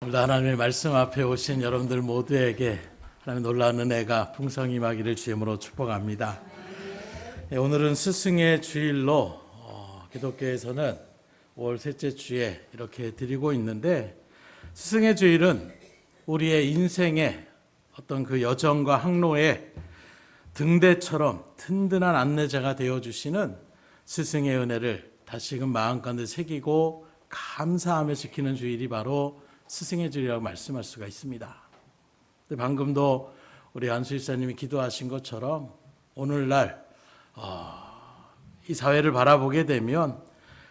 오늘도 하나님의 말씀 앞에 오신 여러분들 모두에게 하나님의 놀라운 은혜가 풍성히 임하기를 주임으로 축복합니다. 오늘은 스승의 주일로 기독교에서는 5월 셋째 주에 이렇게 드리고 있는데, 스승의 주일은 우리의 인생의 어떤 그 여정과 항로에 등대처럼 든든한 안내자가 되어주시는 스승의 은혜를 다시금 마음 가운데 새기고 감사하며 지키는 주일이 바로 스승의 주일이라고 말씀할 수가 있습니다. 방금도 우리 안수 일사님이 기도하신 것처럼 오늘날 이 사회를 바라보게 되면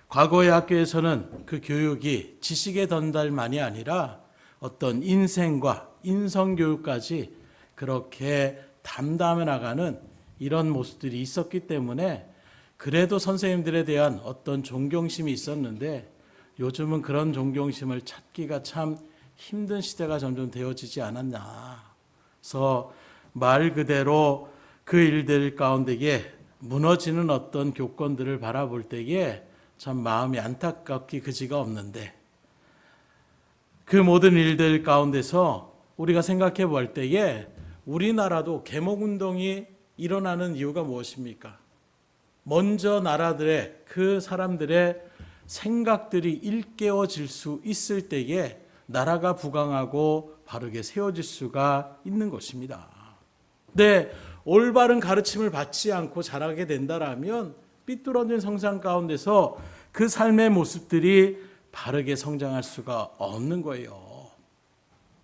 과거의 학교에서는 그 교육이 지식의 전달만이 아니라 어떤 인생과 인성교육까지 그렇게 담당해 나가는 이런 모습들이 있었기 때문에 그래도 선생님들에 대한 어떤 존경심이 있었는데, 요즘은 그런 존경심을 찾기가 참 힘든 시대가 점점 되어지지 않았나. 그래서 말 그대로 그 일들 가운데에 무너지는 어떤 교권들을 바라볼 때에 참 마음이 안타깝기 그지가 없는데, 그 모든 일들 가운데서 우리가 생각해 볼 때에 우리나라도 개목운동이 일어나는 이유가 무엇입니까? 먼저 나라들의 그 사람들의 생각들이 일깨워질 수 있을 때에 나라가 부강하고 바르게 세워질 수가 있는 것입니다. 네, 올바른 가르침을 받지 않고 자라게 된다라면 삐뚤어진 성장 가운데서 그 삶의 모습들이 바르게 성장할 수가 없는 거예요.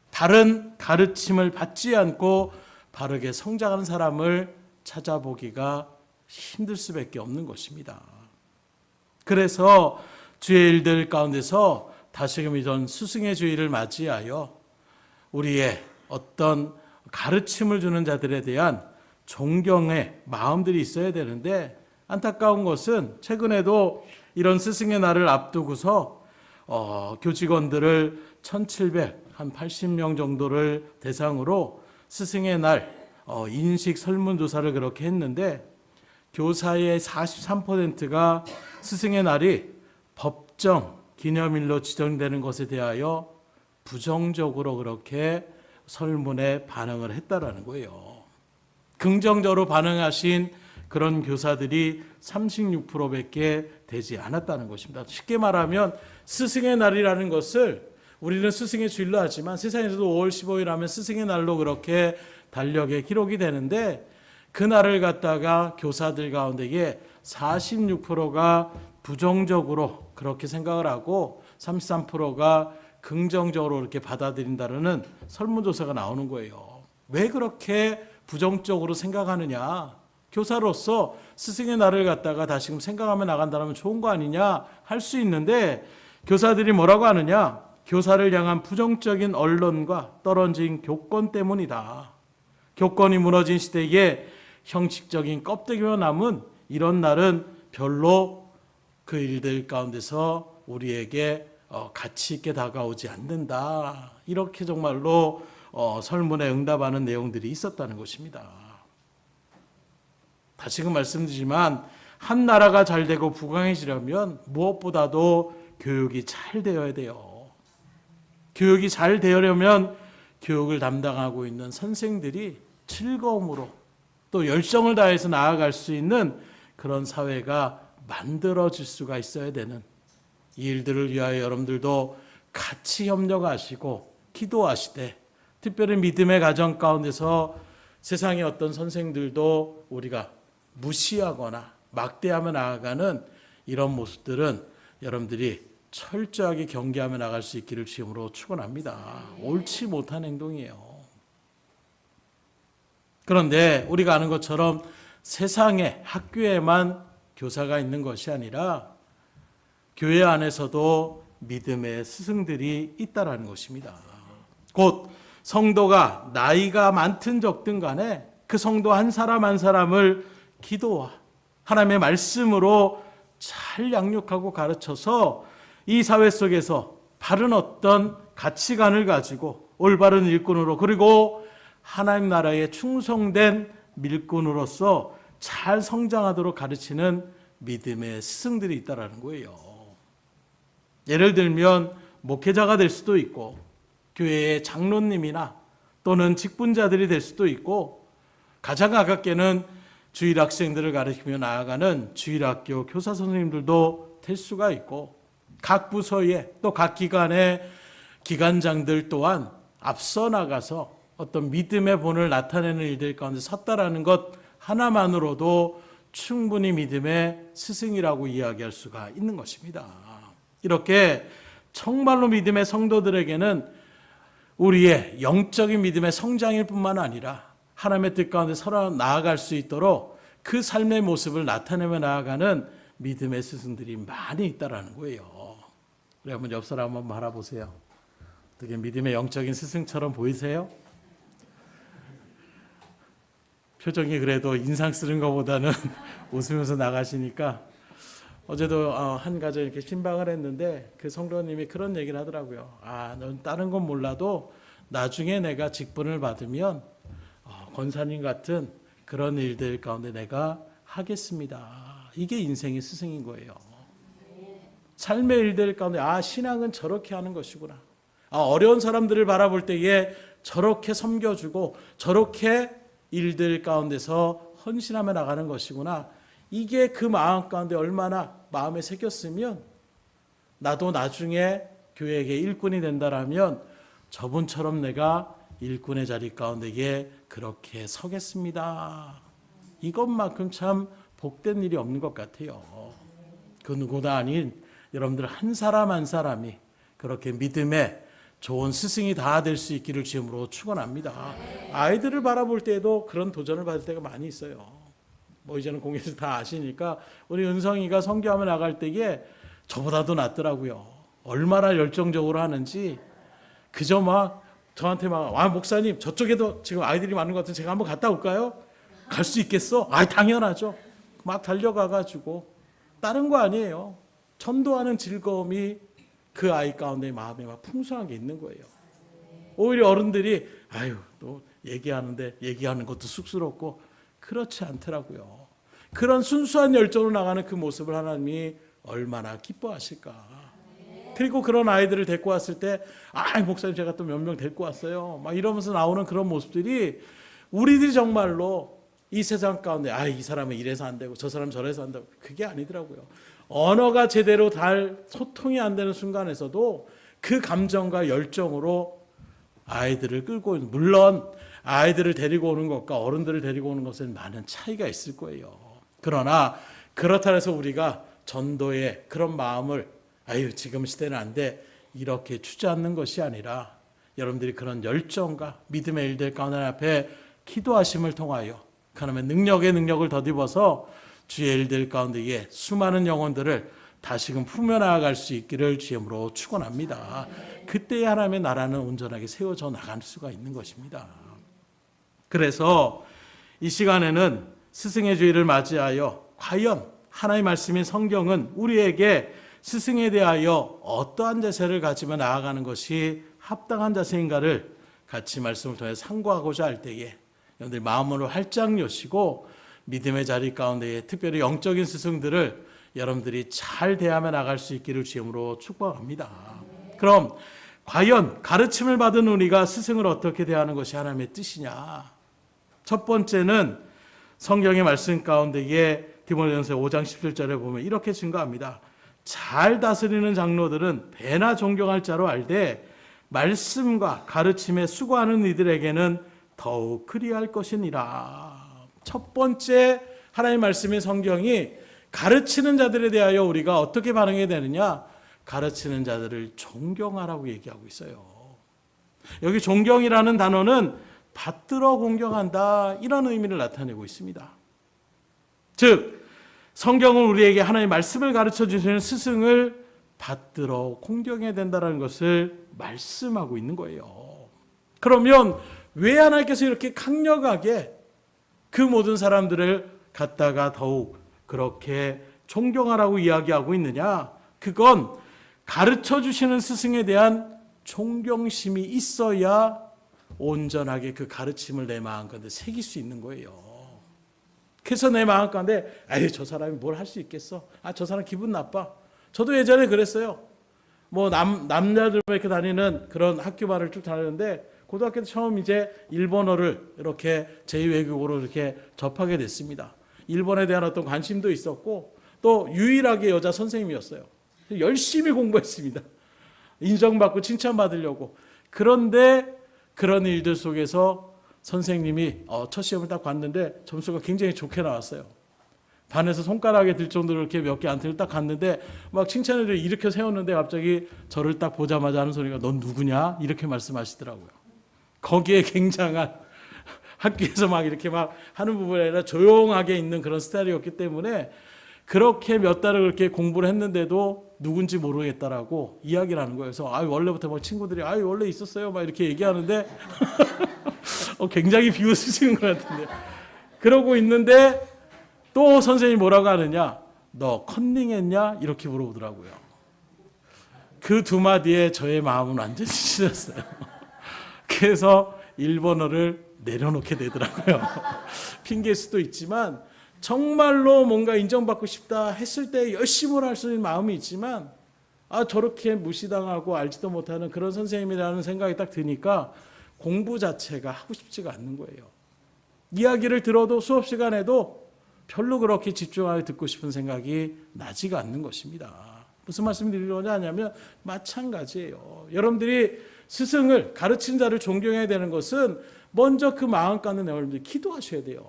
바른 가르침을 받지 않고 바르게 성장하는 사람을 찾아보기가 힘들 수밖에 없는 것입니다. 그래서 주의 일들 가운데서 다시금 이런 스승의 주일을 맞이하여 우리의 어떤 가르침을 주는 자들에 대한 존경의 마음들이 있어야 되는데, 안타까운 것은 최근에도 이런 스승의 날을 앞두고서 교직원들을 1,780명 정도를 대상으로 스승의 날 인식 설문조사를 그렇게 했는데, 교사의 43%가 스승의 날이 법정 기념일로 지정되는 것에 대하여 부정적으로 그렇게 설문에 반응을 했다라는 거예요. 긍정적으로 반응하신 그런 교사들이 36%밖에 되지 않았다는 것입니다. 쉽게 말하면 스승의 날이라는 것을 우리는 스승의 주일로 하지만 세상에서도 5월 15일 하면 스승의 날로 그렇게 달력에 기록이 되는데, 그 날을 갖다가 교사들 가운데에 46%가 부정적으로 그렇게 생각을 하고 33%가 긍정적으로 이렇게 받아들인다는 설문조사가 나오는 거예요. 왜 그렇게 부정적으로 생각하느냐? 교사로서 스승의 날을 갖다가 다시금 생각하며 나간다면 좋은 거 아니냐 할 수 있는데, 교사들이 뭐라고 하느냐? 교사를 향한 부정적인 언론과 떨어진 교권 때문이다. 교권이 무너진 시대에 형식적인 껍데기만 남은 이런 날은 별로 그 일들 가운데서 우리에게 가치 있게 다가오지 않는다. 이렇게 정말로 설문에 응답하는 내용들이 있었다는 것입니다. 다시금 말씀드리지만 한 나라가 잘 되고 부강해지려면 무엇보다도 교육이 잘 되어야 돼요. 교육이 잘 되려면 교육을 담당하고 있는 선생들이 즐거움으로 또 열정을 다해서 나아갈 수 있는 그런 사회가 만들어질 수가 있어야 되는, 이 일들을 위하여 여러분들도 같이 협력하시고 기도하시되, 특별히 믿음의 가정 가운데서 세상의 어떤 선생들도 우리가 무시하거나 막대하며 나아가는 이런 모습들은 여러분들이 철저하게 경계하며 나갈 수 있기를 주임으로 축원합니다. 옳지 못한 행동이에요. 그런데 우리가 아는 것처럼 세상에 학교에만 교사가 있는 것이 아니라 교회 안에서도 믿음의 스승들이 있다라는 것입니다. 곧 성도가 나이가 많든 적든 간에 그 성도 한 사람 한 사람을 기도와 하나님의 말씀으로 잘 양육하고 가르쳐서 이 사회 속에서 바른 어떤 가치관을 가지고 올바른 일꾼으로, 그리고 하나님 나라에 충성된 밀꾼으로서 잘 성장하도록 가르치는 믿음의 스승들이 있다라는 거예요. 예를 들면 목회자가 될 수도 있고, 교회의 장로님이나 또는 직분자들이 될 수도 있고, 가장 가깝게는 주일 학생들을 가르치며 나아가는 주일학교 교사 선생님들도 될 수가 있고, 각 부서에 또 각 기관의 기관장들 또한 앞서 나가서 어떤 믿음의 본을 나타내는 일들 가운데 섰다라는 것 하나만으로도 충분히 믿음의 스승이라고 이야기할 수가 있는 것입니다. 이렇게 정말로 믿음의 성도들에게는 우리의 영적인 믿음의 성장일 뿐만 아니라 하나님의 뜻 가운데 서로 나아갈 수 있도록 그 삶의 모습을 나타내며 나아가는 믿음의 스승들이 많이 있다라는 거예요. 우리 한번 옆 사람 한번 바라보세요. 어떻게 믿음의 영적인 스승처럼 보이세요? 표정이 그래도 인상 쓰는 것보다는 웃으면서 나가시니까. 어제도 한 가정 이렇게 신방을 했는데 그 성도님이 그런 얘기를 하더라고요. 넌 다른 건 몰라도 나중에 내가 직분을 받으면 권사님 같은 그런 일들 가운데 내가 하겠습니다. 이게 인생의 스승인 거예요. 삶의 일들 가운데 신앙은 저렇게 하는 것이구나. 어려운 사람들을 바라볼 때에 저렇게 섬겨주고 저렇게 일들 가운데서 헌신하며 나가는 것이구나. 이게 그 마음 가운데 얼마나 마음에 새겼으면 나도 나중에 교회에게 일꾼이 된다라면 저분처럼 내가 일꾼의 자리 가운데에 그렇게 서겠습니다. 이것만큼 참 복된 일이 없는 것 같아요. 그 누구나 아닌 여러분들 한 사람 한 사람이 그렇게 믿음의 좋은 스승이 다 될 수 있기를 주님으로 축원합니다. 아이들을 바라볼 때에도 그런 도전을 받을 때가 많이 있어요. 이제는 공예에서 다 아시니까 우리 은성이가 선교하며 나갈 때에 저보다도 낫더라고요. 얼마나 열정적으로 하는지. 그저 저한테 목사님 저쪽에도 지금 아이들이 많은 것 같은데 제가 한번 갔다 올까요? 갈 수 있겠어? 당연하죠. 막 달려가가지고 다른 거 아니에요. 전도하는 즐거움이 그 아이 가운데 마음에 풍성하게 있는 거예요. 오히려 어른들이 또 얘기하는 것도 쑥스럽고 그렇지 않더라고요. 그런 순수한 열정으로 나가는 그 모습을 하나님이 얼마나 기뻐하실까. 그리고 그런 아이들을 데리고 왔을 때 목사님 제가 또 몇 명 데리고 왔어요. 이러면서 나오는 그런 모습들이 우리들이 정말로 이 세상 가운데 이 사람은 이래서 안 되고 저 사람은 저래서 안 되고 그게 아니더라고요. 언어가 제대로 소통이 안 되는 순간에서도 그 감정과 열정으로 아이들을 끌고 있는, 물론 아이들을 데리고 오는 것과 어른들을 데리고 오는 것은 많은 차이가 있을 거예요. 그러나 그렇다 해서 우리가 전도의 그런 마음을 지금 시대는 안 돼 이렇게 주저앉는 것이 아니라 여러분들이 그런 열정과 믿음의 일들 가운데 앞에 기도하심을 통하여 하나님의 능력을 덧입어서 주의 일들 가운데에 수많은 영혼들을 다시금 품어나갈 수 있기를 주님으로 축원합니다. 그때야 하나님의 나라는 온전하게 세워져 나갈 수가 있는 것입니다. 그래서 이 시간에는 스승의 주일을 맞이하여 과연 하나님의 말씀인 성경은 우리에게 스승에 대하여 어떠한 자세를 가지며 나아가는 것이 합당한 자세인가를 같이 말씀을 통해 상고하고자 할 때에 여러분들 마음으로 활짝 여시고 믿음의 자리 가운데에 특별히 영적인 스승들을 여러분들이 잘 대하며 나갈 수 있기를 주님으로 축복합니다. 그럼 과연 가르침을 받은 우리가 스승을 어떻게 대하는 것이 하나님의 뜻이냐? 첫 번째는 성경의 말씀 가운데에 디모데전서 5장 17절에 보면 이렇게 증거합니다. 잘 다스리는 장로들은 배나 존경할 자로 알되 말씀과 가르침에 수고하는 이들에게는 더욱 그리할 것이니라. 첫 번째 하나님의 말씀인 성경이 가르치는 자들에 대하여 우리가 어떻게 반응해야 되느냐? 가르치는 자들을 존경하라고 얘기하고 있어요. 여기 존경이라는 단어는 받들어 공경한다 이런 의미를 나타내고 있습니다. 즉 성경은 우리에게 하나님의 말씀을 가르쳐 주시는 스승을 받들어 공경해야 된다는 것을 말씀하고 있는 거예요. 그러면 왜 하나님께서 이렇게 강력하게 그 모든 사람들을 갖다가 더욱 그렇게 존경하라고 이야기하고 있느냐? 그건 가르쳐 주시는 스승에 대한 존경심이 있어야 온전하게 그 가르침을 내 마음 가운데 새길 수 있는 거예요. 그래서 내 마음 가운데 저 사람이 뭘 할 수 있겠어? 저 사람 기분 나빠. 저도 예전에 그랬어요. 뭐 남자들만 이렇게 다니는 그런 학교만을 쭉 다니는데 고등학교 때 처음 이제 일본어를 이렇게 제2외국어로 이렇게 접하게 됐습니다. 일본에 대한 어떤 관심도 있었고 또 유일하게 여자 선생님이었어요. 열심히 공부했습니다. 인정받고 칭찬받으려고. 그런데 그런 일들 속에서 선생님이 첫 시험을 딱 봤는데 점수가 굉장히 좋게 나왔어요. 반에서 손가락에 들 정도로 이렇게 몇 개 안 틀고 딱 갔는데 막 칭찬을 일으켜 세웠는데 갑자기 저를 딱 보자마자 하는 소리가 넌 누구냐? 이렇게 말씀하시더라고요. 거기에 굉장한 학교에서 막 이렇게 막 하는 부분이 아니라 조용하게 있는 그런 스타일이었기 때문에 그렇게 몇 달을 그렇게 공부를 했는데도 누군지 모르겠다라고 이야기를 하는 거예요. 그래서 원래부터 막 친구들이 원래 있었어요 막 이렇게 얘기하는데 굉장히 비웃으시는 것 같은데 그러고 있는데 또 선생님이 뭐라고 하느냐, 너 컨닝했냐 이렇게 물어보더라고요. 그 두 마디에 저의 마음은 완전히 찢어졌어요. 그래서 일본어를 내려놓게 되더라고요. 핑계일 수도 있지만 정말로 뭔가 인정받고 싶다 했을 때 열심히 할 수 있는 마음이 있지만 저렇게 무시당하고 알지도 못하는 그런 선생님이라는 생각이 딱 드니까 공부 자체가 하고 싶지가 않는 거예요. 이야기를 들어도 수업 시간에도 별로 그렇게 집중하여 듣고 싶은 생각이 나지가 않는 것입니다. 무슨 말씀 드리려고 하냐면 마찬가지예요. 여러분들이 스승을 가르친 자를 존경해야 되는 것은 먼저 그 마음 가운데 여러분들이 기도하셔야 돼요.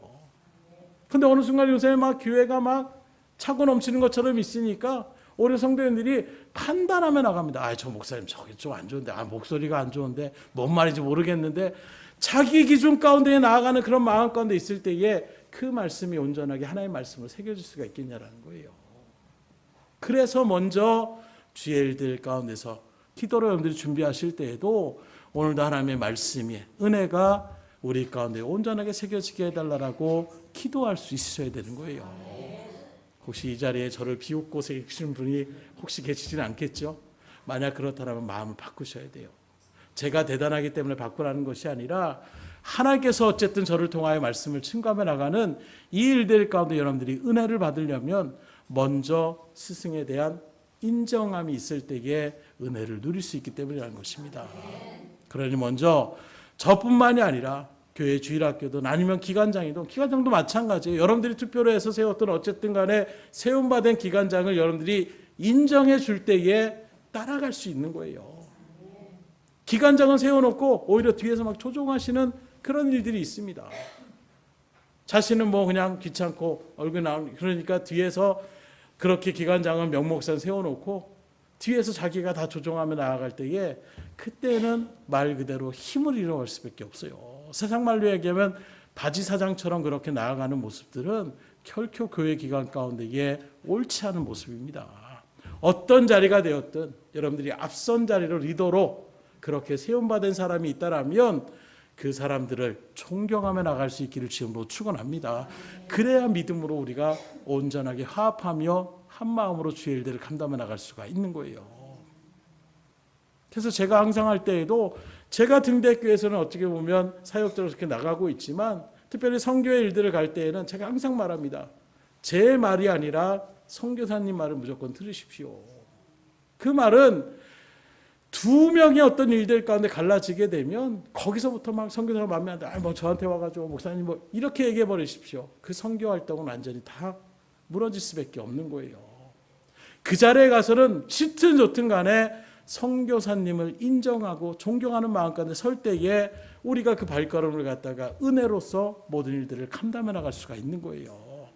근데 어느 순간 요새 막 교회가 막 차고 넘치는 것처럼 있으니까 오히려 성도님들이 판단하며 나갑니다. 저 목사님 저게 좀 안 좋은데, 목소리가 안 좋은데, 뭔 말인지 모르겠는데, 자기 기준 가운데 나아가는 그런 마음 가운데 있을 때에 그 말씀이 온전하게 하나님의 말씀으로 새겨질 수가 있겠냐라는 거예요. 그래서 먼저 주의 일들 가운데서 기도로 여러분들이 준비하실 때에도 오늘도 하나님의 말씀이 은혜가 우리 가운데 온전하게 새겨지게 해달라고 기도할 수 있어야 되는 거예요. 혹시 이 자리에 저를 비웃고 계시는 분이 혹시 계시지는 않겠죠? 만약 그렇다면 마음을 바꾸셔야 돼요. 제가 대단하기 때문에 바꾸라는 것이 아니라 하나님께서 어쨌든 저를 통하여 말씀을 증거하며 나가는 이 일들 가운데 여러분들이 은혜를 받으려면 먼저 스승에 대한 인정함이 있을 때에 은혜를 누릴 수 있기 때문이라는 것입니다. 그러니 먼저 저뿐만이 아니라 교회 주일학교든 아니면 기관장도 마찬가지예요. 여러분들이 투표를 해서 세웠던 어쨌든 간에 세움받은 기관장을 여러분들이 인정해 줄 때에 따라갈 수 있는 거예요. 기관장은 세워놓고 오히려 뒤에서 막 조종하시는 그런 일들이 있습니다. 자신은 뭐 그냥 귀찮고 얼굴 나오는, 그러니까 뒤에서 그렇게 기관장은 명목상 세워놓고 뒤에서 자기가 다 조종하며 나아갈 때에 그때는 말 그대로 힘을 잃어갈 수밖에 없어요. 세상 말로 얘기하면 바지사장처럼 그렇게 나아가는 모습들은 결코 교회 기관 가운데에 옳지 않은 모습입니다. 어떤 자리가 되었든 여러분들이 앞선 자리로 리더로 그렇게 세움받은 사람이 있다라면 그 사람들을 존경하며 나갈 수 있기를 지금으로 축원합니다. 그래야 믿음으로 우리가 온전하게 화합하며 한 마음으로 주의 일들을 감당해 나갈 수가 있는 거예요. 그래서 제가 항상 할 때에도 제가 등대교회에서는 어떻게 보면 사역자로 그렇게 나가고 있지만 특별히 선교의 일들을 갈 때에는 제가 항상 말합니다. 제 말이 아니라 선교사님 말을 무조건 들으십시오. 그 말은 두 명의 어떤 일들 가운데 갈라지게 되면 거기서부터 막 선교사가 마음에 안 돼. 뭐 저한테 와가지고 목사님 뭐 이렇게 얘기해 버리십시오. 그 선교 활동은 완전히 다 무너질 수밖에 없는 거예요. 그 자리에 가서는 짙든 좋든 간에 선교사님을 인정하고 존경하는 마음 가운데 설 때에 우리가 그 발걸음을 갖다가 은혜로서 모든 일들을 감당해 나갈 수가 있는 거예요.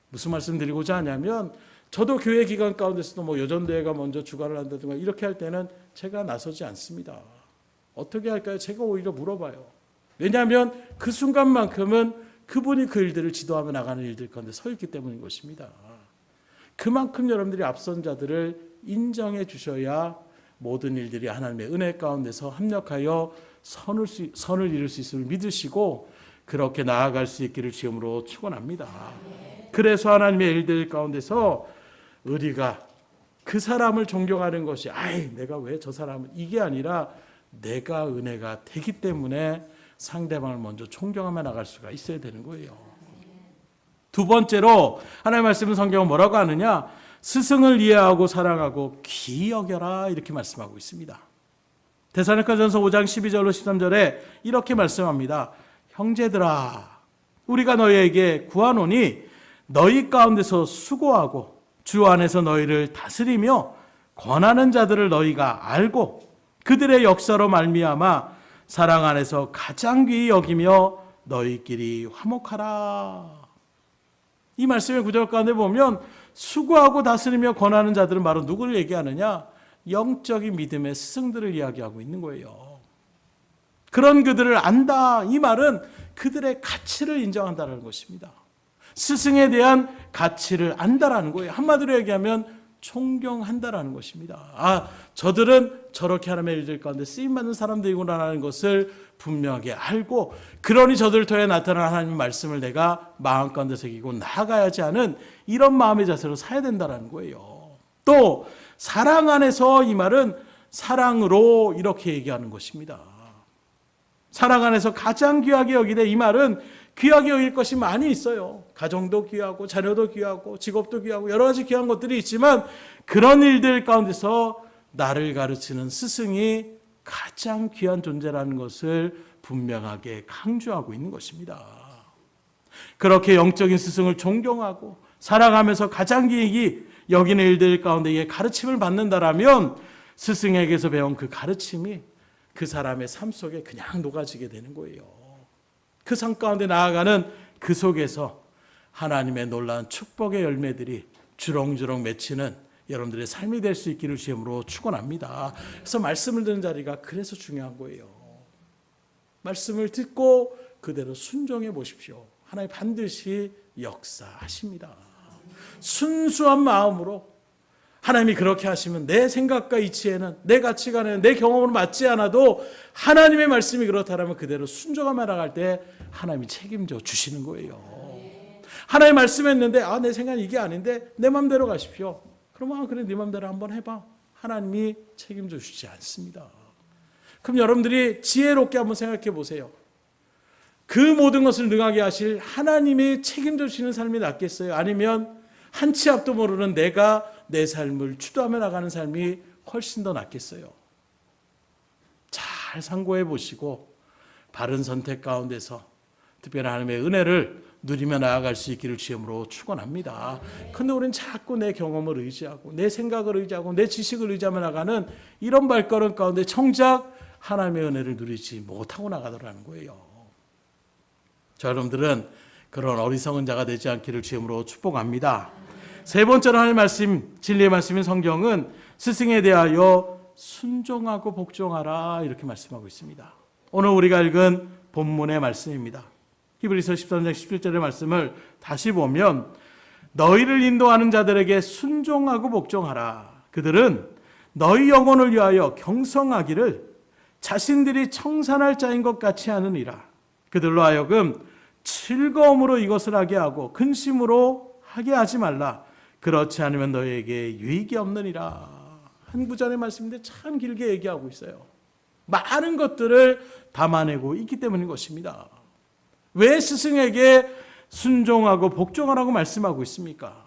무슨 말씀 드리고자 하냐면 저도 교회 기관 가운데서도 뭐 여전대회가 먼저 주관을 한다든가 이렇게 할 때는 제가 나서지 않습니다. 어떻게 할까요? 제가 오히려 물어봐요. 왜냐하면 그 순간만큼은 그분이 그 일들을 지도하며 나가는 일들 가운데 서 있기 때문인 것입니다. 그만큼 여러분들이 앞선 자들을 인정해 주셔야 모든 일들이 하나님의 은혜 가운데서 합력하여 선을 이룰 수 있음을 믿으시고 그렇게 나아갈 수 있기를 주님으로 축원합니다. 그래서 하나님의 일들 가운데서 우리가 그 사람을 존경하는 것이 내가 왜 저 사람을 이게 아니라 내가 은혜가 되기 때문에 상대방을 먼저 존경하며 나갈 수가 있어야 되는 거예요. 두 번째로 하나님의 말씀은 성경은 뭐라고 하느냐? 스승을 이해하고 사랑하고 귀히 여겨라 이렇게 말씀하고 있습니다. 데살로니가전서 5장 12절로 13절에 이렇게 말씀합니다. 형제들아 우리가 너희에게 구하노니 너희 가운데서 수고하고 주 안에서 너희를 다스리며 권하는 자들을 너희가 알고 그들의 역사로 말미암아 사랑 안에서 가장 귀히 여기며 너희끼리 화목하라. 이 말씀의 구절 가운데 보면 수고하고 다스리며 권하는 자들은 바로 누구를 얘기하느냐? 영적인 믿음의 스승들을 이야기하고 있는 거예요. 그런 그들을 안다. 이 말은 그들의 가치를 인정한다는 것입니다. 스승에 대한 가치를 안다라는 거예요. 한마디로 얘기하면 존경한다라는 것입니다. 저들은 저렇게 하나님의 일들 가운데 쓰임받는 사람들이구나라는 것을 분명하게 알고 그러니 저들을 통해 나타난 하나님의 말씀을 내가 마음 가운데 새기고 나아가야지 하는 이런 마음의 자세로 사야 된다는 거예요. 또 사랑 안에서 이 말은 사랑으로 이렇게 얘기하는 것입니다. 사랑 안에서 가장 귀하게 여기되 이 말은 귀하게 여길 것이 많이 있어요. 가정도 귀하고 자녀도 귀하고 직업도 귀하고 여러 가지 귀한 것들이 있지만 그런 일들 가운데서 나를 가르치는 스승이 가장 귀한 존재라는 것을 분명하게 강조하고 있는 것입니다. 그렇게 영적인 스승을 존경하고 사랑하면서 가장 귀히 여기는 일들 가운데 가르침을 받는다라면 스승에게서 배운 그 가르침이 그 사람의 삶 속에 그냥 녹아지게 되는 거예요. 그 삶 가운데 나아가는 그 속에서 하나님의 놀라운 축복의 열매들이 주렁주렁 맺히는 여러분들의 삶이 될 수 있기를 주님으로 축원합니다. 그래서 말씀을 듣는 자리가 그래서 중요한 거예요. 말씀을 듣고 그대로 순종해 보십시오. 하나님 반드시 역사하십니다. 순수한 마음으로 하나님이 그렇게 하시면 내 생각과 이치에는 내 가치관에는 내 경험으로 맞지 않아도 하나님의 말씀이 그렇다면 그대로 순종하며 나갈 때 하나님이 책임져 주시는 거예요. 하나님 말씀했는데 내 생각은 이게 아닌데 내 마음대로 가십시오. 그러면 그래 네 마음대로 한번 해봐. 하나님이 책임져 주지 않습니다. 그럼 여러분들이 지혜롭게 한번 생각해 보세요. 그 모든 것을 능하게 하실 하나님이 책임져 주시는 삶이 낫겠어요? 아니면 한 치 앞도 모르는 내가 내 삶을 주도하며 나가는 삶이 훨씬 더 낫겠어요? 잘 상고해 보시고 바른 선택 가운데서 특별히 하나님의 은혜를 누리며 나아갈 수 있기를 주님으로 축원합니다. 그런데 우리는 자꾸 내 경험을 의지하고 내 생각을 의지하고 내 지식을 의지하며 나가는 이런 발걸음 가운데 정작 하나님의 은혜를 누리지 못하고 나가더라는 거예요. 자, 여러분들은 그런 어리석은 자가 되지 않기를 주님으로 축복합니다. 세 번째로 하나님의 말씀, 진리의 말씀인 성경은 스승에 대하여 순종하고 복종하라 이렇게 말씀하고 있습니다. 오늘 우리가 읽은 본문의 말씀입니다. 히브리서 13장 17절의 말씀을 다시 보면 너희를 인도하는 자들에게 순종하고 복종하라. 그들은 너희 영혼을 위하여 경성하기를 자신들이 청산할 자인 것 같이 하느니라. 그들로 하여금 즐거움으로 이것을 하게 하고 근심으로 하게 하지 말라. 그렇지 않으면 너희에게 유익이 없느니라. 한 구절의 말씀인데 참 길게 얘기하고 있어요. 많은 것들을 담아내고 있기 때문인 것입니다. 왜 스승에게 순종하고 복종하라고 말씀하고 있습니까?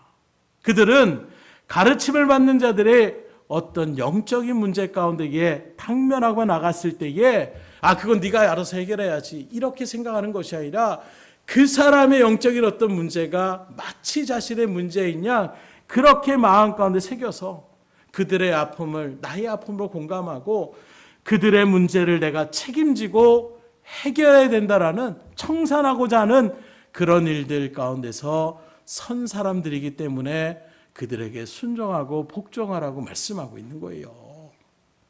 그들은 가르침을 받는 자들의 어떤 영적인 문제 가운데에 당면하고 나갔을 때에 그건 네가 알아서 해결해야지 이렇게 생각하는 것이 아니라 그 사람의 영적인 어떤 문제가 마치 자신의 문제인 양 그렇게 마음 가운데 새겨서 그들의 아픔을 나의 아픔으로 공감하고 그들의 문제를 내가 책임지고 해결해야 된다라는 청산하고자 하는 그런 일들 가운데서 선 사람들이기 때문에 그들에게 순종하고 복종하라고 말씀하고 있는 거예요.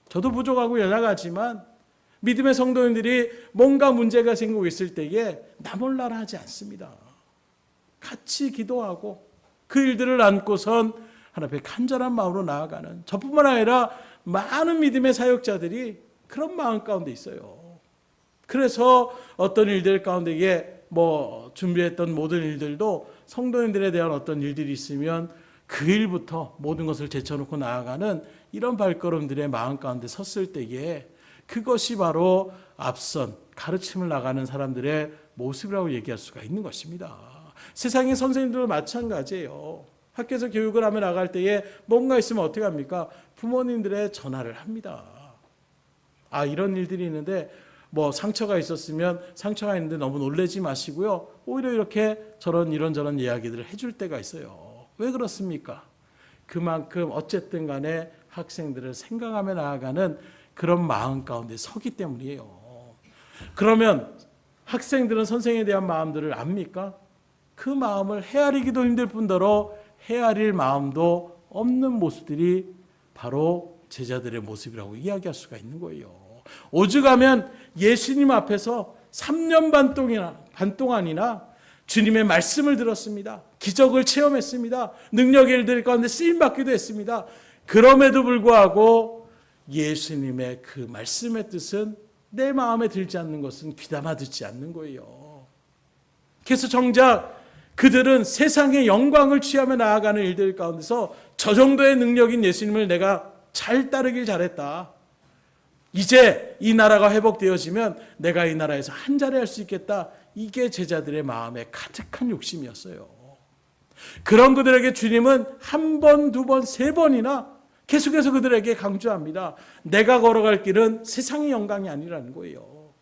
저도 부족하고 연약하지만 믿음의 성도님들이 뭔가 문제가 생기고 있을 때에 나 몰라라 하지 않습니다. 같이 기도하고 그 일들을 안고선 하나님 앞에 간절한 마음으로 나아가는 저뿐만 아니라 많은 믿음의 사역자들이 그런 마음 가운데 있어요. 그래서 어떤 일들 가운데에 준비했던 모든 일들도 성도님들에 대한 어떤 일들이 있으면 그 일부터 모든 것을 제쳐놓고 나아가는 이런 발걸음들의 마음 가운데 섰을 때에 그것이 바로 앞선 가르침을 나가는 사람들의 모습이라고 얘기할 수가 있는 것입니다. 세상의 선생님들도 마찬가지예요. 학교에서 교육을 하며 나갈 때에 뭔가 있으면 어떻게 합니까? 부모님들의 전화를 합니다. 아, 이런 일들이 있는데 뭐 상처가 있었으면 상처가 있는데 너무 놀라지 마시고요. 오히려 이렇게 저런 이런저런 이야기들을 해줄 때가 있어요. 왜 그렇습니까? 그만큼 어쨌든 간에 학생들을 생각하며 나아가는 그런 마음 가운데 서기 때문이에요. 그러면 학생들은 선생에 대한 마음들을 압니까? 그 마음을 헤아리기도 힘들 뿐더러 헤아릴 마음도 없는 모습들이 바로 제자들의 모습이라고 이야기할 수가 있는 거예요. 오죽하면 예수님 앞에서 3년 반 동안이나 주님의 말씀을 들었습니다. 기적을 체험했습니다. 능력의 일들 가운데 쓰임받기도 했습니다. 그럼에도 불구하고 예수님의 그 말씀의 뜻은 내 마음에 들지 않는 것은 귀담아 듣지 않는 거예요. 그래서 정작 그들은 세상의 영광을 취하며 나아가는 일들 가운데서 저 정도의 능력인 예수님을 내가 잘 따르길 잘했다. 이제 이 나라가 회복되어지면 내가 이 나라에서 한 자리 할 수 있겠다. 이게 제자들의 마음에 가득한 욕심이었어요. 그런 그들에게 주님은 한 번, 두 번, 세 번이나 계속해서 그들에게 강조합니다. 내가 걸어갈 길은 세상의 영광이 아니라는 거예요.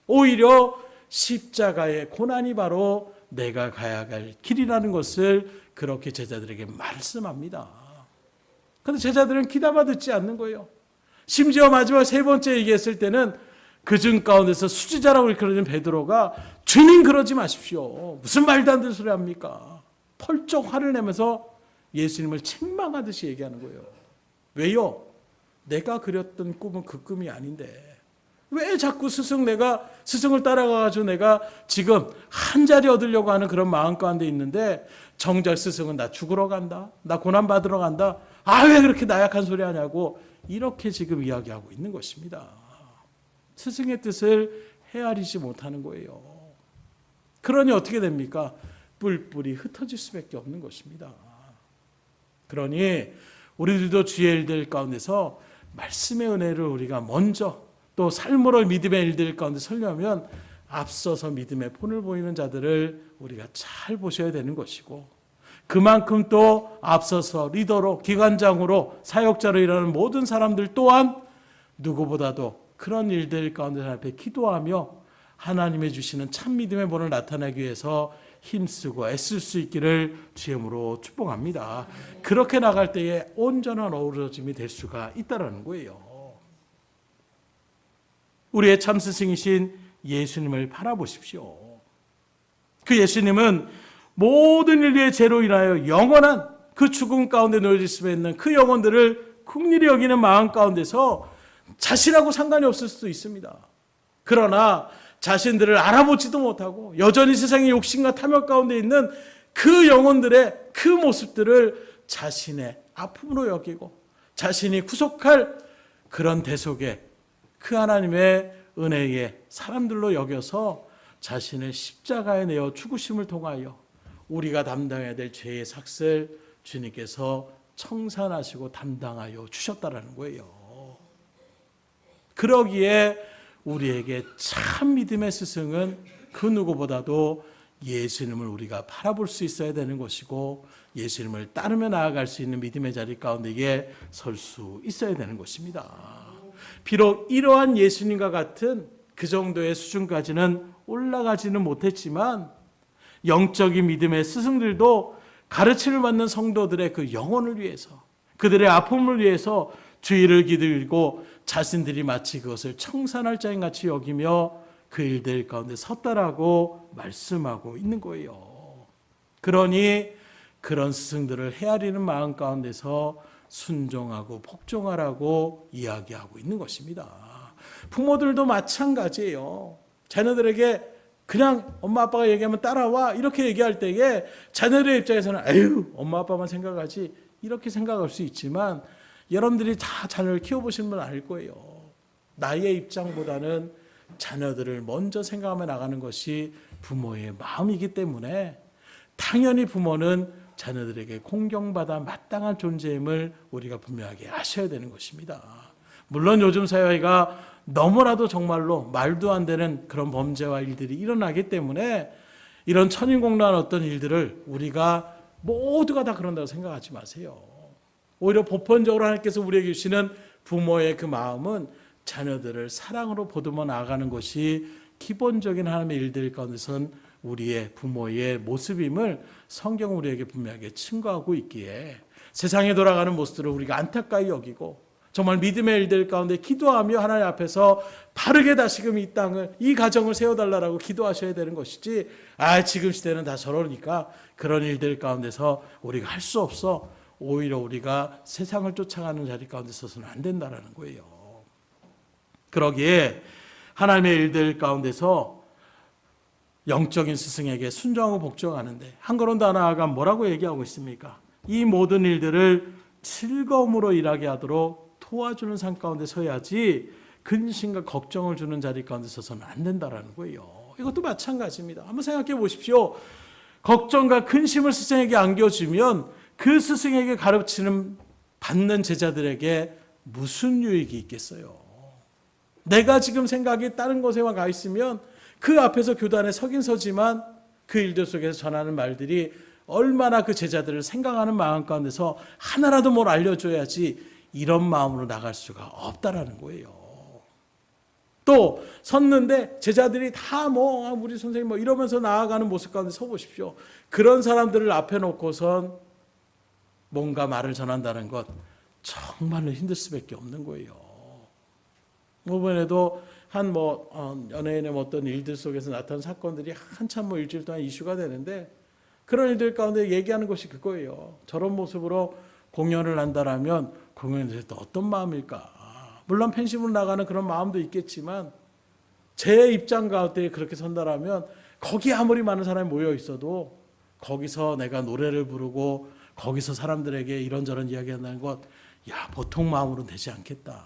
오히려 십자가의 고난이 바로 내가 가야 할 길이라는 것을 그렇게 제자들에게 말씀합니다. 그런데 제자들은 귀담아 듣지 않는 거예요. 심지어 마지막 세 번째 얘기했을 때는 그중 가운데서 수지자라고 일컬어진 베드로가 주님 그러지 마십시오. 무슨 말도 안 되는 소리 합니까? 펄쩍 화를 내면서 예수님을 책망하듯이 얘기하는 거예요. 왜요? 내가 그렸던 꿈은 그 꿈이 아닌데 왜 자꾸 스승을 따라가가지고 내가 지금 한 자리 얻으려고 하는 그런 마음 가운데 있는데 정작 스승은 나 죽으러 간다. 나 고난 받으러 간다. 아, 왜 그렇게 나약한 소리 하냐고 이렇게 지금 이야기하고 있는 것입니다. 스승의 뜻을 헤아리지 못하는 거예요. 그러니 어떻게 됩니까? 뿔뿔이 흩어질 수밖에 없는 것입니다. 그러니 우리들도 주의 일들 가운데서 말씀의 은혜를 우리가 먼저 또 삶으로 믿음의 일들 가운데 서려면 앞서서 믿음의 본을 보이는 자들을 우리가 잘 보셔야 되는 것이고 그만큼 또 앞서서 리더로 기관장으로 사역자로 일하는 모든 사람들 또한 누구보다도 그런 일들 가운데 앞에 기도하며 하나님의 주시는 참 믿음의 본을 나타내기 위해서 힘쓰고 애쓸 수 있기를 주임으로 축복합니다. 그렇게 나갈 때에 온전한 어우러짐이 될 수가 있다는 거예요. 우리의 참 스승이신 예수님을 바라보십시오. 그 예수님은 모든 인류의 죄로 인하여 영원한 그 죽음 가운데 놓여질 수 있는 그 영혼들을 긍휼히 여기는 마음 가운데서 자신하고 상관이 없을 수도 있습니다. 그러나 자신들을 알아보지도 못하고 여전히 세상의 욕심과 탐욕 가운데 있는 그 영혼들의 그 모습들을 자신의 아픔으로 여기고 자신이 구속할 그런 대속에 그 하나님의 은혜의 사람들로 여겨서 자신을 십자가에 내어 죽으심을 통하여 우리가 담당해야 될 죄의 삭을 주님께서 청산하시고 담당하여 주셨다라는 거예요. 그러기에 우리에게 참 믿음의 스승은 그 누구보다도 예수님을 우리가 바라볼 수 있어야 되는 것이고 예수님을 따르며 나아갈 수 있는 믿음의 자리 가운데에 설 수 있어야 되는 것입니다. 비록 이러한 예수님과 같은 그 정도의 수준까지는 올라가지는 못했지만 영적인 믿음의 스승들도 가르침을 받는 성도들의 그 영혼을 위해서 그들의 아픔을 위해서 주의를 기울이고 자신들이 마치 그것을 청산할 자인 같이 여기며 그 일들 가운데 섰다라고 말씀하고 있는 거예요. 그러니 그런 스승들을 헤아리는 마음 가운데서 순종하고 복종하라고 이야기하고 있는 것입니다. 부모들도 마찬가지예요. 자녀들에게 그냥 엄마 아빠가 얘기하면 따라와 이렇게 얘기할 때에 자녀들의 입장에서는 아유 엄마 아빠만 생각하지 이렇게 생각할 수 있지만 여러분들이 다 자녀를 키워보시는 분 알 거예요. 나의 입장보다는 자녀들을 먼저 생각하며 나가는 것이 부모의 마음이기 때문에 당연히 부모는 자녀들에게 공경받아 마땅한 존재임을 우리가 분명하게 아셔야 되는 것입니다. 물론 요즘 사회가 너무나도 정말로 말도 안 되는 그런 범죄와 일들이 일어나기 때문에 이런 천인공노한 어떤 일들을 우리가 모두가 다 그런다고 생각하지 마세요. 오히려 보편적으로 하나님께서 우리에게 주시는 부모의 그 마음은 자녀들을 사랑으로 보듬어 나아가는 것이 기본적인 하나님의 일들 가운데선 우리의 부모의 모습임을 성경은 우리에게 분명하게 증거하고 있기에 세상에 돌아가는 모습들을 우리가 안타까이 여기고 정말 믿음의 일들 가운데 기도하며 하나님 앞에서 바르게 다시금 이 땅을, 이 가정을 세워달라고 기도하셔야 되는 것이지, 지금 시대는 다 저러니까 그런 일들 가운데서 우리가 할 수 없어, 오히려 우리가 세상을 쫓아가는 자리 가운데 서서는 안 된다라는 거예요. 그러기에 하나님의 일들 가운데서 영적인 스승에게 순종하고 복종하는데 한 걸음 더 나아가 뭐라고 얘기하고 있습니까? 이 모든 일들을 즐거움으로 일하게 하도록 도와주는 삶 가운데 서야지 근심과 걱정을 주는 자리 가운데 서서는 안 된다라는 거예요. 이것도 마찬가지입니다. 한번 생각해 보십시오. 걱정과 근심을 스승에게 안겨주면 그 스승에게 가르치는 받는 제자들에게 무슨 유익이 있겠어요? 내가 지금 생각이 다른 곳에만 가 있으면 그 앞에서 교단에 서긴 서지만 그 일들 속에서 전하는 말들이 얼마나 그 제자들을 생각하는 마음 가운데서 하나라도 뭘 알려줘야지 이런 마음으로 나갈 수가 없다라는 거예요. 또 섰는데 제자들이 다 우리 선생님 이러면서 나아가는 모습 가운데 서 보십시오. 그런 사람들을 앞에 놓고선 뭔가 말을 전한다는 것 정말로 힘들 수밖에 없는 거예요. 이번에도 한 연예인의 어떤 일들 속에서 나타난 사건들이 한참 일주일 동안 이슈가 되는데 그런 일들 가운데 얘기하는 것이 그거예요. 저런 모습으로 공연을 한다라면 공연에서 또 어떤 마음일까? 물론 팬심으로 나가는 그런 마음도 있겠지만 제 입장 가운데 그렇게 선다라면 거기 아무리 많은 사람이 모여 있어도 거기서 내가 노래를 부르고 거기서 사람들에게 이런저런 이야기한다는 것, 보통 마음으로는 되지 않겠다.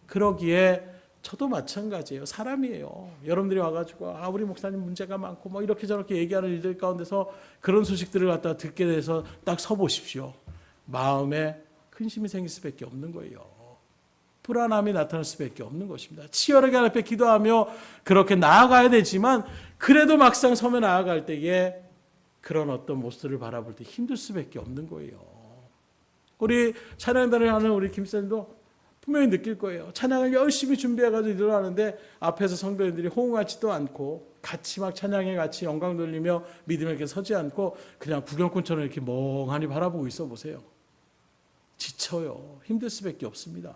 그러기에 저도 마찬가지예요. 사람이에요. 여러분들이 와가지고 우리 목사님 문제가 많고 이렇게 저렇게 얘기하는 일들 가운데서 그런 소식들을 갖다 듣게 돼서 딱 서보십시오. 마음에 근심이 생길 수밖에 없는 거예요. 불안함이 나타날 수밖에 없는 것입니다. 치열하게 하나님 앞에 기도하며 그렇게 나아가야 되지만 그래도 막상 서면 나아갈 때에 그런 어떤 모습을 바라볼 때 힘들 수밖에 없는 거예요. 우리 찬양단을 하는 우리 김쌤도 분명히 느낄 거예요. 찬양을 열심히 준비해가지고 일어나는데 앞에서 성도님들이 호응하지도 않고 같이 막 찬양에 같이 영광 돌리며 믿음에 이렇게 서지 않고 그냥 구경꾼처럼 이렇게 멍하니 바라보고 있어 보세요. 지쳐요. 힘들 수밖에 없습니다.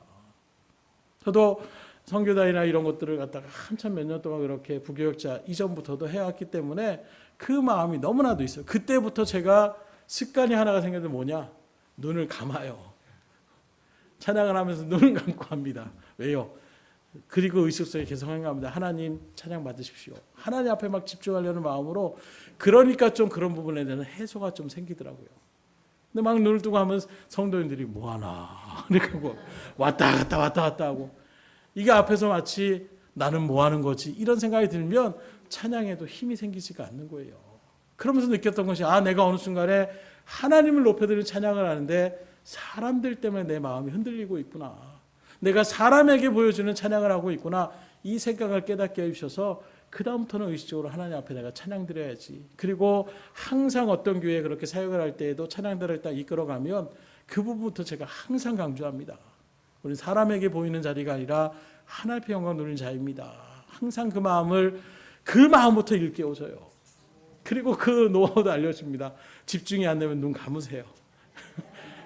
저도 선교단이나 이런 것들을 갖다가 한참 몇 년 동안 그렇게 부교역자 이전부터도 해왔기 때문에 그 마음이 너무나도 있어요. 그때부터 제가 습관이 하나가 생겼는데 뭐냐? 눈을 감아요. 찬양을 하면서 눈을 감고 합니다. 왜요? 그리고 의식 속에 계속 생각합니다. 하나님 찬양 받으십시오. 하나님 앞에 막 집중하려는 마음으로. 그러니까 좀 그런 부분에 대한 해소가 좀 생기더라고요. 근데 막 눈을 뜨고 하면 성도님들이 뭐하나 그러고 왔다 갔다 하고 이게 앞에서 마치 나는 뭐하는 거지 이런 생각이 들면 찬양에도 힘이 생기지가 않는 거예요. 그러면서 느꼈던 것이 내가 어느 순간에 하나님을 높여드리는 찬양을 하는데 사람들 때문에 내 마음이 흔들리고 있구나. 내가 사람에게 보여주는 찬양을 하고 있구나. 이 생각을 깨닫게 해주셔서 그 다음부터는 의식적으로 하나님 앞에 내가 찬양 드려야지. 그리고 항상 어떤 교회에 그렇게 사역을 할 때에도 찬양들을 딱 이끌어가면 그 부분부터 제가 항상 강조합니다. 우리는 사람에게 보이는 자리가 아니라 하나님의 영광 누리는 자입니다. 항상 그 마음부터 일깨워줘요. 그리고 그 노하우도 알려줍니다. 집중이 안 되면 눈 감으세요.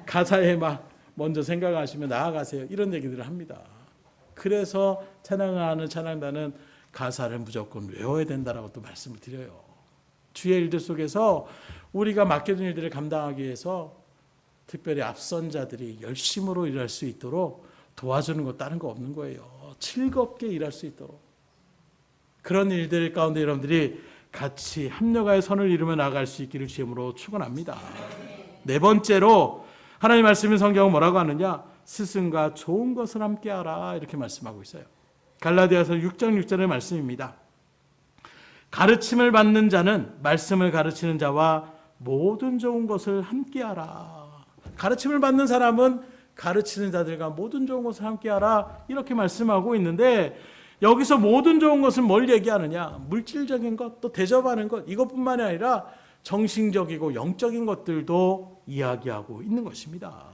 가사에 막 먼저 생각하시며 나아가세요. 이런 얘기들을 합니다. 그래서 찬양하는 찬양단은 가사를 무조건 외워야 된다라고 또 말씀을 드려요. 주의 일들 속에서 우리가 맡겨진 일들을 감당하기 위해서 특별히 앞선 자들이 열심으로 일할 수 있도록 도와주는 것 다른 거 없는 거예요. 즐겁게 일할 수 있도록. 그런 일들 가운데 여러분들이 같이 합력하여 선을 이루며 나아갈 수 있기를 주님으로 축원합니다. 네 번째로 하나님 말씀인 성경은 뭐라고 하느냐? 스승과 좋은 것을 함께하라 이렇게 말씀하고 있어요. 갈라디아서 6장 6절의 말씀입니다. 가르침을 받는 자는 말씀을 가르치는 자와 모든 좋은 것을 함께하라. 가르침을 받는 사람은 가르치는 자들과 모든 좋은 것을 함께하라 이렇게 말씀하고 있는데 여기서 모든 좋은 것은 뭘 얘기하느냐? 물질적인 것, 또 대접하는 것 이것뿐만이 아니라 정신적이고 영적인 것들도 이야기하고 있는 것입니다.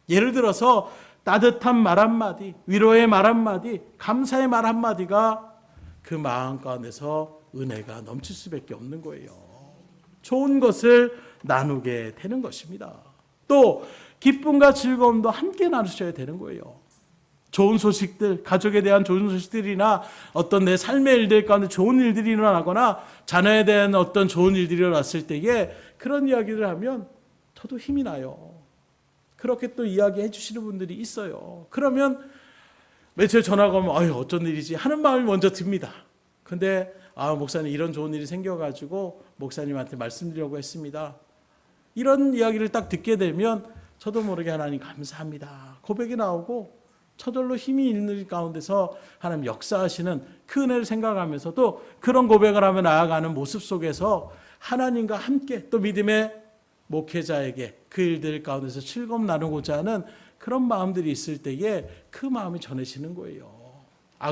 예를 들어서 따뜻한 말 한마디, 위로의 말 한마디, 감사의 말 한마디가 그 마음 가운데서 은혜가 넘칠 수밖에 없는 거예요. 좋은 것을 나누게 되는 것입니다. 또 기쁨과 즐거움도 함께 나누셔야 되는 거예요. 좋은 소식들, 가족에 대한 좋은 소식들이나 어떤 내 삶의 일들 가운데 좋은 일들이 일어나거나 자녀에 대한 어떤 좋은 일들이 일어났을 때에 그런 이야기를 하면 저도 힘이 나요. 그렇게 또 이야기해 주시는 분들이 있어요. 그러면 며칠 전화가 오면 아유 어쩐 일이지 하는 마음이 먼저 듭니다. 근데 목사님 이런 좋은 일이 생겨가지고 목사님한테 말씀드리려고 했습니다. 이런 이야기를 딱 듣게 되면 저도 모르게 하나님 감사합니다. 고백이 나오고 저절로 힘이 있는 가운데서 하나님 역사하시는 그 은혜를 생각하면서도 그런 고백을 하며 나아가는 모습 속에서 하나님과 함께 또 믿음의 목회자에게 그 일들 가운데서 즐거움 나누고자 하는 그런 마음들이 있을 때에 그 마음이 전해지는 거예요.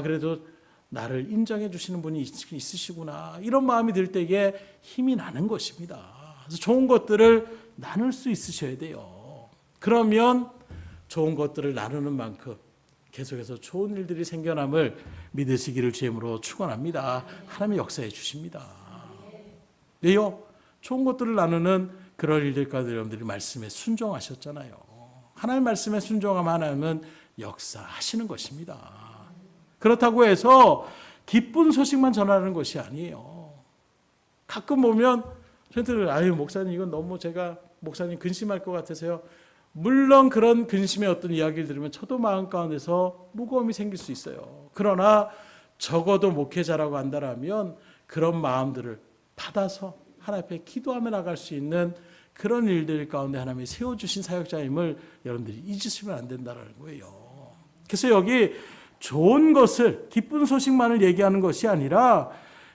그래도 나를 인정해 주시는 분이 있으시구나. 이런 마음이 들 때에 힘이 나는 것입니다. 그래서 좋은 것들을 나눌 수 있으셔야 돼요. 그러면 좋은 것들을 나누는 만큼 계속해서 좋은 일들이 생겨남을 믿으시기를 주임으로 축원합니다. 하나님이 역사해 주십니다. 왜요? 좋은 것들을 나누는 그런 일들 가운데 여러분들이 말씀에 순종하셨잖아요. 하나님 말씀에 순종하면 하나님은 역사하시는 것입니다. 그렇다고 해서 기쁜 소식만 전하는 것이 아니에요. 가끔 보면 저한테 목사님 이건 너무 제가 목사님 근심할 것 같아서요. 물론 그런 근심의 어떤 이야기를 들으면 저도 마음 가운데서 무거움이 생길 수 있어요. 그러나 적어도 목회자라고 한다면 그런 마음들을 받아서 하나님 앞에 기도하며 나갈 수 있는 그런 일들 가운데 하나님이 세워주신 사역자임을 여러분들이 잊으시면 안 된다는 거예요. 그래서 여기 좋은 것을 기쁜 소식만을 얘기하는 것이 아니라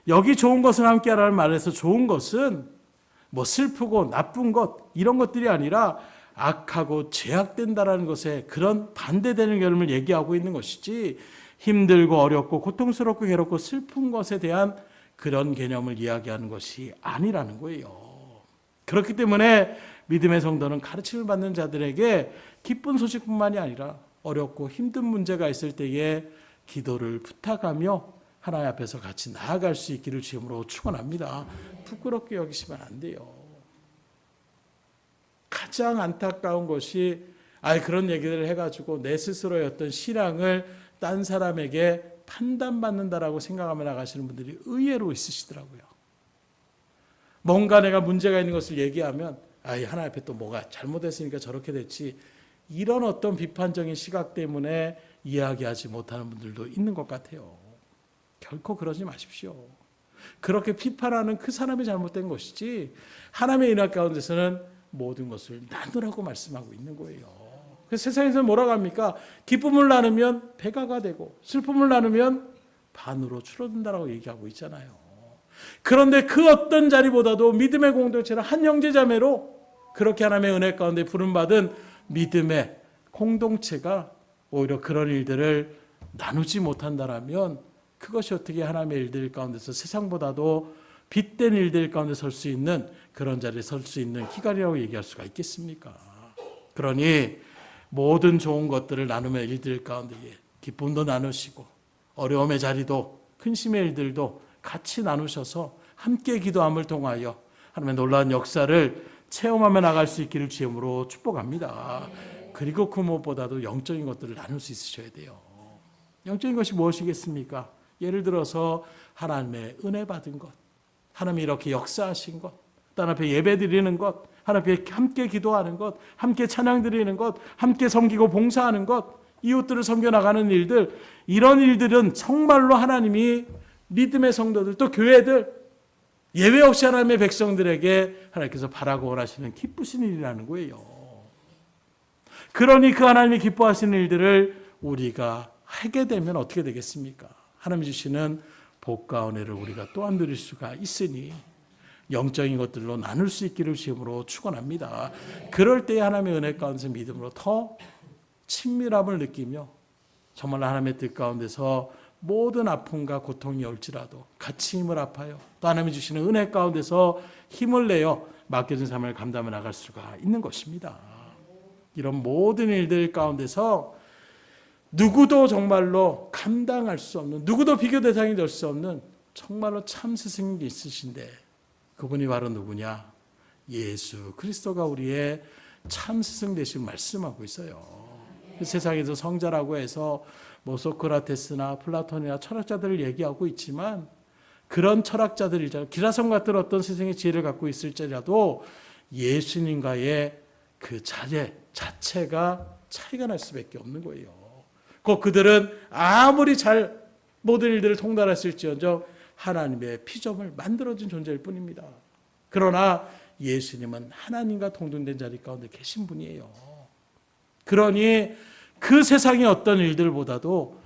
여기 좋은 것을 함께 하라는 말에서 좋은 것은 뭐 슬프고 나쁜 것 이런 것들이 아니라 악하고 죄악된다라는 것에 그런 반대되는 결론을 얘기하고 있는 것이지 힘들고 어렵고 고통스럽고 괴롭고 슬픈 것에 대한 그런 개념을 이야기하는 것이 아니라는 거예요. 그렇기 때문에 믿음의 성도는 가르침을 받는 자들에게 기쁜 소식뿐만이 아니라 어렵고 힘든 문제가 있을 때에 기도를 부탁하며 하나님 앞에서 같이 나아갈 수 있기를 주임으로 축원합니다. 부끄럽게 여기시면 안 돼요. 가장 안타까운 것이 그런 얘기를 해가지고 내 스스로의 어떤 신앙을 딴 사람에게 판단받는다라고 생각하며 나가시는 분들이 의외로 있으시더라고요. 뭔가 내가 문제가 있는 것을 얘기하면 하나님 앞에 또 뭐가 잘못했으니까 저렇게 됐지 이런 어떤 비판적인 시각 때문에 이야기하지 못하는 분들도 있는 것 같아요. 결코 그러지 마십시오. 그렇게 비판하는 그 사람이 잘못된 것이지 하나님의 은혜 가운데서는 모든 것을 나누라고 말씀하고 있는 거예요. 그래서 세상에서는 뭐라고 합니까? 기쁨을 나누면 배가가 되고 슬픔을 나누면 반으로 줄어든다라고 얘기하고 있잖아요. 그런데 그 어떤 자리보다도 믿음의 공동체는 한 형제자매로 그렇게 하나님의 은혜 가운데 부름받은 믿음의 공동체가 오히려 그런 일들을 나누지 못한다라면 그것이 어떻게 하나님의 일들 가운데서 세상보다도 빛된 일들 가운데 설 수 있는 그런 자리에 설 수 있는 기간이라고 얘기할 수가 있겠습니까? 그러니 모든 좋은 것들을 나누며 일들 가운데 기쁨도 나누시고 어려움의 자리도 근심의 일들도 같이 나누셔서 함께 기도함을 통하여 하나님의 놀라운 역사를 체험하며 나갈 수 있기를 주임으로 축복합니다. 그리고 그 무엇보다도 영적인 것들을 나눌 수 있으셔야 돼요. 영적인 것이 무엇이겠습니까? 예를 들어서 하나님의 은혜 받은 것, 하나님이 이렇게 역사하신 것, 하나님 앞에 예배 드리는 것, 하나님 앞에 함께 기도하는 것, 함께 찬양 드리는 것, 함께 섬기고 봉사하는 것, 이웃들을 섬겨나가는 일들, 이런 일들은 정말로 하나님이 믿음의 성도들 또 교회들 예외 없이 하나님의 백성들에게 하나님께서 바라고 원하시는 기쁘신 일이라는 거예요. 그러니 그 하나님이 기뻐하시는 일들을 우리가 하게 되면 어떻게 되겠습니까? 하나님 주시는 복과 은혜를 우리가 또한 누릴 수가 있으니 영적인 것들로 나눌 수 있기를 주임으로 축원합니다. 그럴 때 하나님의 은혜 가운데서 믿음으로 더 친밀함을 느끼며 정말 하나님의 뜻 가운데서 모든 아픔과 고통이 올지라도 같이 힘을 아파요. 또 하나님이 주시는 은혜 가운데서 힘을 내어 맡겨진 삶을 감당해 나갈 수가 있는 것입니다. 이런 모든 일들 가운데서 누구도 정말로 감당할 수 없는, 누구도 비교 대상이 될 수 없는 정말로 참 스승이 있으신데 그분이 바로 누구냐? 예수 그리스도가 우리의 참 스승 되시고 말씀하고 있어요. 세상에서 성자라고 해서 소크라테스나 플라톤이나 철학자들을 얘기하고 있지만 그런 철학자들이잖아요. 기라성 같은 어떤 세상의 지혜를 갖고 있을지라도 예수님과의 그 자체가 차이가 날 수밖에 없는 거예요. 그들은 아무리 잘 모든 일들을 통달했을지언정 하나님의 피조물 만들어진 존재일 뿐입니다. 그러나 예수님은 하나님과 동등된 자리 가운데 계신 분이에요. 그러니 그 세상의 어떤 일들보다도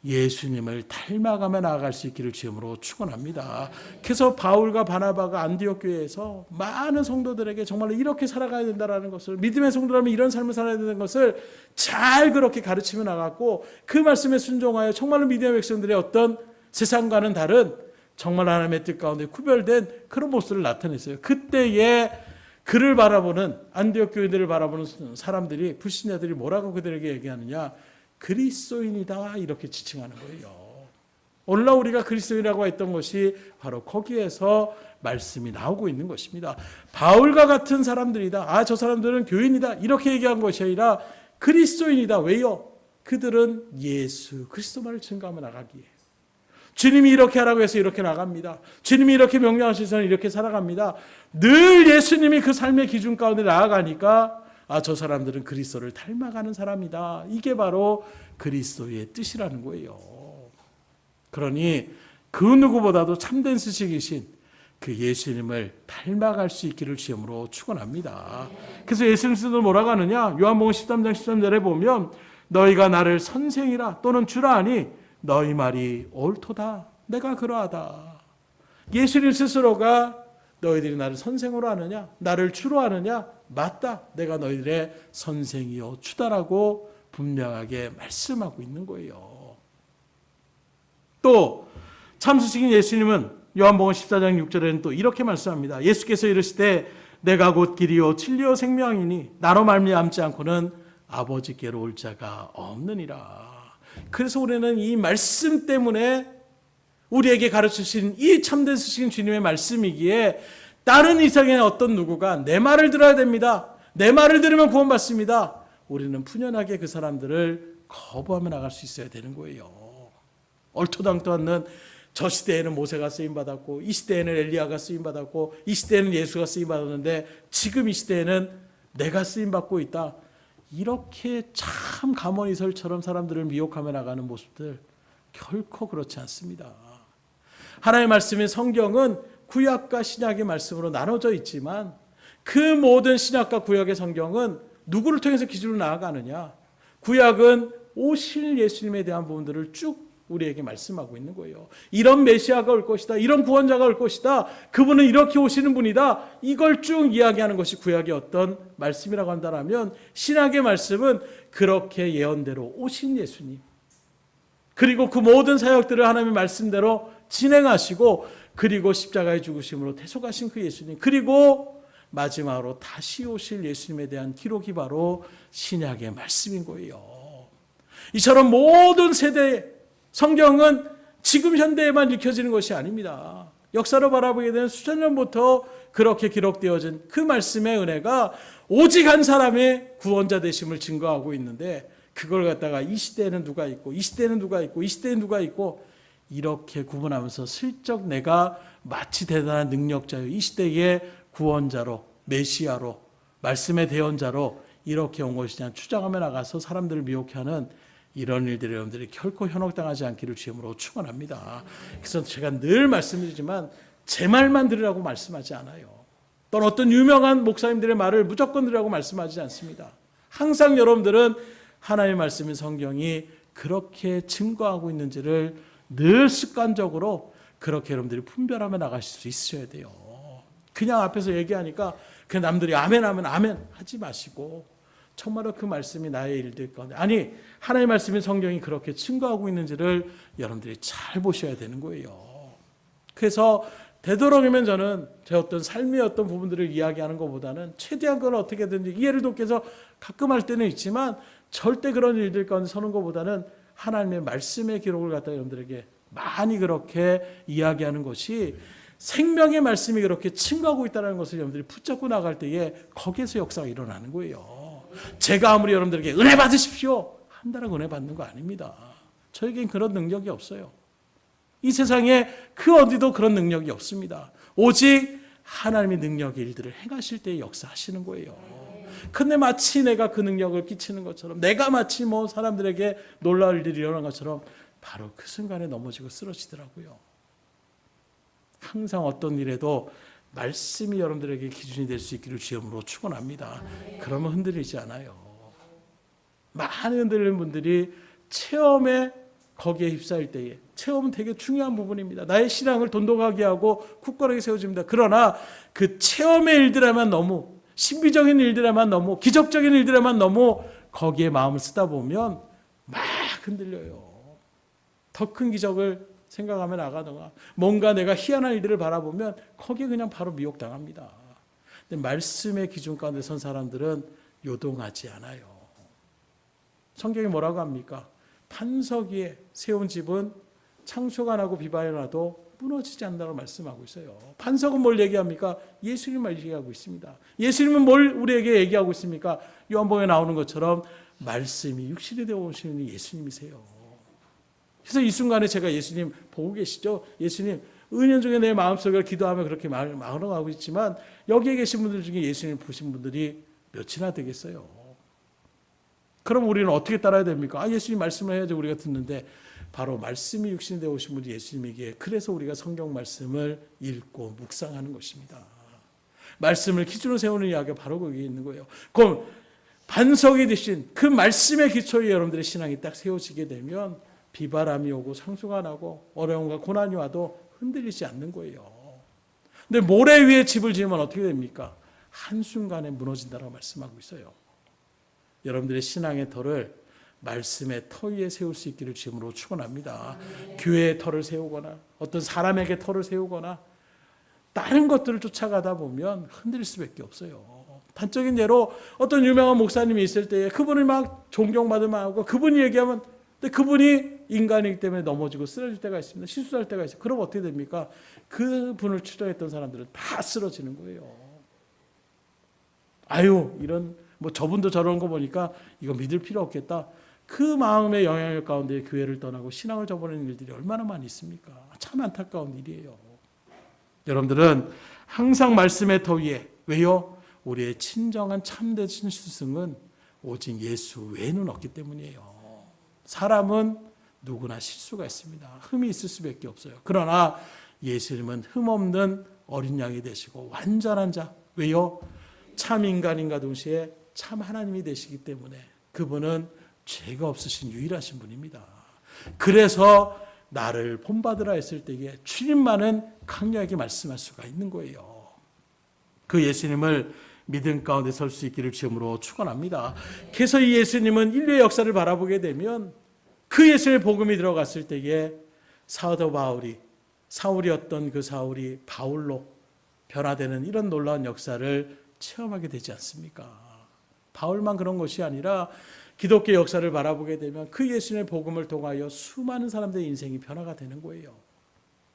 예수님을 닮아가며 나아갈 수 있기를 주님으로 축원합니다. 그래서 바울과 바나바가 안디옥 교회에서 많은 성도들에게 정말로 이렇게 살아가야 된다는 것을, 믿음의 성도라면 이런 삶을 살아야 되는 것을 잘 그렇게 가르치며 나갔고, 그 말씀에 순종하여 정말로 믿음의 백성들의 어떤 세상과는 다른 정말 하나님의 뜻 가운데 구별된 그런 모습을 나타냈어요. 그때에 그를 바라보는, 안디옥 교회들을 바라보는 사람들이, 불신자들이 뭐라고 그들에게 얘기하느냐? 그리스도인이다, 이렇게 지칭하는 거예요. 오늘날 우리가 그리스도인이라고 했던 것이 바로 거기에서 말씀이 나오고 있는 것입니다. 바울과 같은 사람들이다, 저 사람들은 교인이다, 이렇게 얘기한 것이 아니라 그리스도인이다. 왜요? 그들은 예수 그리스도만을 증거하며 나가기에, 주님이 이렇게 하라고 해서 이렇게 나갑니다. 주님이 이렇게 명령하셔서 이렇게 살아갑니다. 늘 예수님이 그 삶의 기준 가운데 나아가니까 저 사람들은 그리스도를 닮아가는 사람이다. 이게 바로 그리스도의 뜻이라는 거예요. 그러니 그 누구보다도 참된 스승이신 그 예수님을 닮아갈 수 있기를 주님으로 축원합니다. 그래서 예수님께서 뭐라고 하느냐? 요한복음 13장 13절에 보면 너희가 나를 선생이라 또는 주라 하니 너희 말이 옳도다. 내가 그러하다. 예수님 스스로가 너희들이 나를 선생으로 하느냐, 나를 주로 하느냐? 맞다. 내가 너희들의 선생이요 주다라고 분명하게 말씀하고 있는 거예요. 또 참스승인 예수님은 요한복음 14장 6절에는 또 이렇게 말씀합니다. 예수께서 이르시되 내가 곧 길이요 진리요 생명이니 나로 말미암지 않고는 아버지께로 올 자가 없느니라. 그래서 우리는 이 말씀 때문에 우리에게 가르치신 이 참된 스승 주님의 말씀이기에 다른 이상의 어떤 누구가 내 말을 들어야 됩니다, 내 말을 들으면 구원받습니다, 우리는 푸념하게 그 사람들을 거부하며 나갈 수 있어야 되는 거예요. 얼토당토 않는 저 시대에는 모세가 쓰임받았고, 이 시대에는 엘리야가 쓰임받았고, 이 시대에는 예수가 쓰임받았는데 지금 이 시대에는 내가 쓰임받고 있다, 이렇게 참 가모니설처럼 사람들을 미혹하며 나가는 모습들 결코 그렇지 않습니다. 하나님의 말씀인 성경은 구약과 신약의 말씀으로 나눠져 있지만 그 모든 신약과 구약의 성경은 누구를 통해서 기준으로 나아가느냐? 구약은 오실 예수님에 대한 부분들을 쭉 우리에게 말씀하고 있는 거예요. 이런 메시아가 올 것이다, 이런 구원자가 올 것이다, 그분은 이렇게 오시는 분이다, 이걸 쭉 이야기하는 것이 구약의 어떤 말씀이라고 한다면, 신약의 말씀은 그렇게 예언대로 오신 예수님, 그리고 그 모든 사역들을 하나님의 말씀대로 진행하시고, 그리고 십자가의 죽으심으로 대속하신 그 예수님, 그리고 마지막으로 다시 오실 예수님에 대한 기록이 바로 신약의 말씀인 거예요. 이처럼 모든 세대 성경은 지금 현대에만 읽혀지는 것이 아닙니다. 역사로 바라보게 되는 수천 년부터 그렇게 기록되어진 그 말씀의 은혜가 오직 한 사람의 구원자 되심을 증거하고 있는데, 그걸 갖다가 이 시대에는 누가 있고, 이 시대에는 누가 있고, 이 시대에는 누가 있고, 이렇게 구분하면서 슬쩍 내가 마치 대단한 능력자요, 이 시대의 구원자로, 메시아로, 말씀의 대언자로 이렇게 온 것이냐 주장하며 나가서 사람들을 미혹해 하는 이런 일들이 여러분들이 결코 현혹당하지 않기를 주님으로 축원합니다. 그래서 제가 늘 말씀드리지만 제 말만 들으라고 말씀하지 않아요. 또는 어떤 유명한 목사님들의 말을 무조건 들으라고 말씀하지 않습니다. 항상 여러분들은 하나님의 말씀인 성경이 그렇게 증거하고 있는지를 늘 습관적으로 그렇게 여러분들이 분별하며 나가실 수 있어야 돼요. 그냥 앞에서 얘기하니까 그 남들이 아멘 하면 아멘 하지 마시고, 정말로 그 말씀이 나의 일들 가운데, 아니 하나님의 말씀인 성경이 그렇게 증거하고 있는지를 여러분들이 잘 보셔야 되는 거예요. 그래서 되도록이면 저는 제 어떤 삶의 어떤 부분들을 이야기하는 것보다는 최대한 그걸 어떻게든지 이해를 돕기 위해서 가끔 할 때는 있지만 절대 그런 일들 가운데 서는 것보다는 하나님의 말씀의 기록을 갖다 여러분들에게 많이 그렇게 이야기하는 것이, 생명의 말씀이 그렇게 증거하고 있다는 것을 여러분들이 붙잡고 나갈 때에 거기에서 역사가 일어나는 거예요. 제가 아무리 여러분들에게 은혜 받으십시오 한다라고 은혜 받는 거 아닙니다. 저에겐 그런 능력이 없어요. 이 세상에 그 어디도 그런 능력이 없습니다. 오직 하나님의 능력의 일들을 행하실 때 역사하시는 거예요. 근데 마치 내가 그 능력을 끼치는 것처럼, 내가 마치 뭐 사람들에게 놀라울 일이 일어난 것처럼 바로 그 순간에 넘어지고 쓰러지더라고요. 항상 어떤 일에도 말씀이 여러분들에게 기준이 될 수 있기를 주님으로 축원합니다. 그러면 흔들리지 않아요. 많은 흔들리는 분들이 체험에 거기에 휩싸일 때에, 체험은 되게 중요한 부분입니다. 나의 신앙을 돈독하게 하고 굳건하게 세워줍니다. 그러나 그 체험의 일들에만 너무, 신비적인 일들에만 너무, 기적적인 일들에만 너무 거기에 마음을 쓰다 보면 막 흔들려요. 더 큰 기적을 생각하며 나가다가 뭔가 내가 희한한 일들을 바라보면 거기에 그냥 바로 미혹당합니다. 근데 말씀의 기준 가운데 선 사람들은 요동하지 않아요. 성경이 뭐라고 합니까? 반석 위에 세운 집은 창수가 나고 비바람이 나도 무너지지 않는다고 말씀하고 있어요. 반석은 뭘 얘기합니까? 예수님을 얘기하고 있습니다. 예수님은 뭘 우리에게 얘기하고 있습니까? 요한복음에 나오는 것처럼 말씀이 육신이 되어 오시는 예수님이세요. 그래서 이 순간에 제가 예수님 보고 계시죠? 예수님, 은연중에 내 마음속에 기도하며 그렇게 말하고 있지만 여기에 계신 분들 중에 예수님 보신 분들이 몇이나 되겠어요? 그럼 우리는 어떻게 따라야 됩니까? 예수님 말씀을 해야지 우리가 듣는데, 바로 말씀이 육신이 되어 오신 분이 예수님에게, 그래서 우리가 성경 말씀을 읽고 묵상하는 것입니다. 말씀을 기준으로 세우는 이야기가 바로 거기에 있는 거예요. 그럼 반석이 되신 그 말씀의 기초에 여러분들의 신앙이 딱 세워지게 되면 비바람이 오고 상수가 나고 어려움과 고난이 와도 흔들리지 않는 거예요. 근데 모래 위에 집을 지으면 어떻게 됩니까? 한순간에 무너진다고 말씀하고 있어요. 여러분들의 신앙의 터를 말씀의 터 위에 세울 수 있기를 주님으로 축원합니다. 교회의 터를 세우거나 어떤 사람에게 터를 세우거나 다른 것들을 쫓아가다 보면 흔들릴 수밖에 없어요. 단적인 예로 어떤 유명한 목사님이 있을 때에 그분을 막 존경받을 만하고 그분이 얘기하면, 근데 그분이 인간이기 때문에 넘어지고 쓰러질 때가 있습니다. 실수할 때가 있어요. 그럼 어떻게 됩니까? 그분을 추종했던 사람들은 다 쓰러지는 거예요. 이런 뭐 저분도 저런 거 보니까 이거 믿을 필요 없겠다. 그 마음의 영향력 가운데 교회를 떠나고 신앙을 저버리는 일들이 얼마나 많이 있습니까? 참 안타까운 일이에요. 여러분들은 항상 말씀의 터 위에, 왜요? 우리의 진정한 참된 스승은 오직 예수 외에는 없기 때문이에요. 사람은 누구나 실수가 있습니다. 흠이 있을 수밖에 없어요. 그러나 예수님은 흠없는 어린 양이 되시고 완전한 자, 왜요? 참 인간인가 동시에 참 하나님이 되시기 때문에 그분은 죄가 없으신 유일하신 분입니다. 그래서 나를 본받으라 했을 때에 주님만은 강력하게 말씀할 수가 있는 거예요. 그 예수님을 믿음 가운데 설 수 있기를 주님으로 축원합니다. 그래서 이 예수님은 인류의 역사를 바라보게 되면 그 예수님의 복음이 들어갔을 때에 사도 바울이, 사울이었던 그 사울이 바울로 변화되는 이런 놀라운 역사를 체험하게 되지 않습니까? 바울만 그런 것이 아니라 기독교 역사를 바라보게 되면 그 예수님의 복음을 통하여 수많은 사람들의 인생이 변화가 되는 거예요.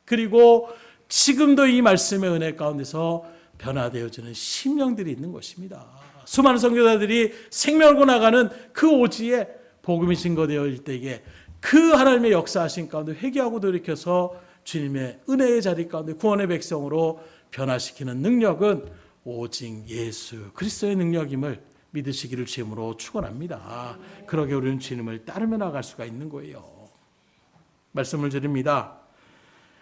그리고 지금도 이 말씀의 은혜 가운데서 변화되어지는 심령들이 있는 것입니다. 수많은 선교사들이 생명을 걸고 나가는 그 오지에 복음이 증거되어질 때에 그 하나님의 역사하신 가운데 회개하고 돌이켜서 주님의 은혜의 자리 가운데 구원의 백성으로 변화시키는 능력은 오직 예수 그리스도의 능력임을 믿으시기를 주님으로 축원합니다. 그러게 우리는 주님을 따르며 나갈 수가 있는 거예요. 말씀을 드립니다.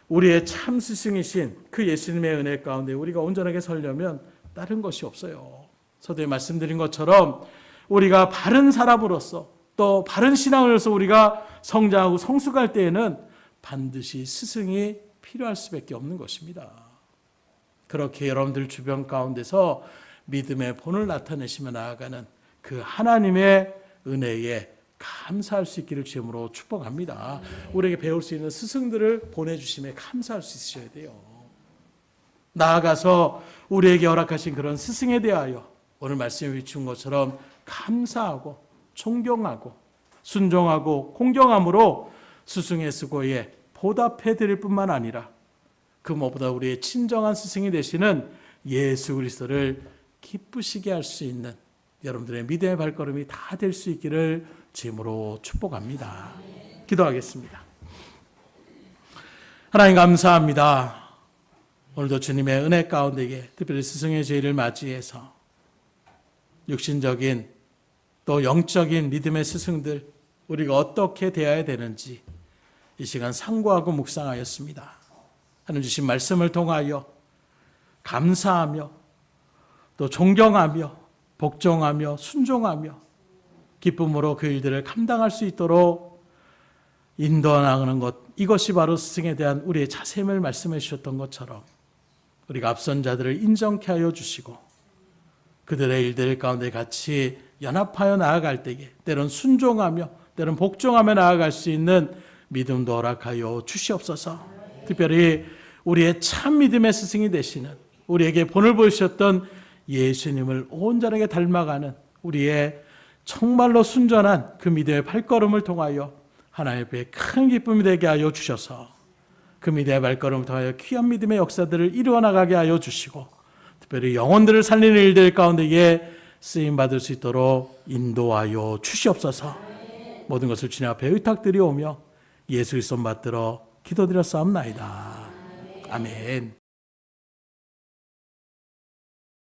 우리의 참 스승이신 그 예수님의 은혜 가운데 우리가 온전하게 서려면 다른 것이 없어요. 서두에 말씀드린 것처럼 우리가 바른 사람으로서 또 바른 신앙으로서 우리가 성장하고 성숙할 때에는 반드시 스승이 필요할 수밖에 없는 것입니다. 그렇게 여러분들 주변 가운데서 믿음의 본을 나타내시며 나아가는 그 하나님의 은혜에 감사할 수 있기를 주님으로 축복합니다. 우리에게 배울 수 있는 스승들을 보내주심에 감사할 수 있으셔야 돼요. 나아가서 우리에게 허락하신 그런 스승에 대하여 오늘 말씀에 비춘 것처럼 감사하고 존경하고 순종하고 공경함으로 스승의 수고에 보답해 드릴 뿐만 아니라 그 무엇보다 우리의 친정한 스승이 되시는 예수 그리스도를 기쁘시게 할 수 있는 여러분들의 믿음의 발걸음이 다 될 수 있기를 주님으로 축복합니다. 기도하겠습니다. 하나님 감사합니다. 오늘도 주님의 은혜 가운데에 특별히 스승의 제의를 맞이해서 육신적인 또 영적인 믿음의 스승들 우리가 어떻게 대해야 되는지 이 시간 상고하고 묵상하였습니다. 하나님 주신 말씀을 통하여 감사하며 또 존경하며 복종하며 순종하며 기쁨으로 그 일들을 감당할 수 있도록 인도하는 것, 이것이 바로 스승에 대한 우리의 자셈을 말씀해 주셨던 것처럼 우리가 앞선 자들을 인정케 하여 주시고 그들의 일들 가운데 같이 연합하여 나아갈 때에 때론 순종하며 때론 복종하며 나아갈 수 있는 믿음도 허락하여 주시옵소서. 특별히 우리의 참 믿음의 스승이 되시는 우리에게 본을 보이셨던 예수님을 온전하게 닮아가는 우리의 정말로 순전한 그 믿음의 발걸음을 통하여 하나님 앞에 큰 기쁨이 되게 하여 주셔서 그 믿음의 발걸음을 통하여 귀한 믿음의 역사들을 이루어 나가게 하여 주시고 특별히 영혼들을 살리는 일들 가운데에 쓰임받을 수 있도록 인도하여 주시옵소서. 모든 것을 주님 앞에 의탁드리오며 예수 그리스도 받들어 기도드렸사옵나이다. 아멘.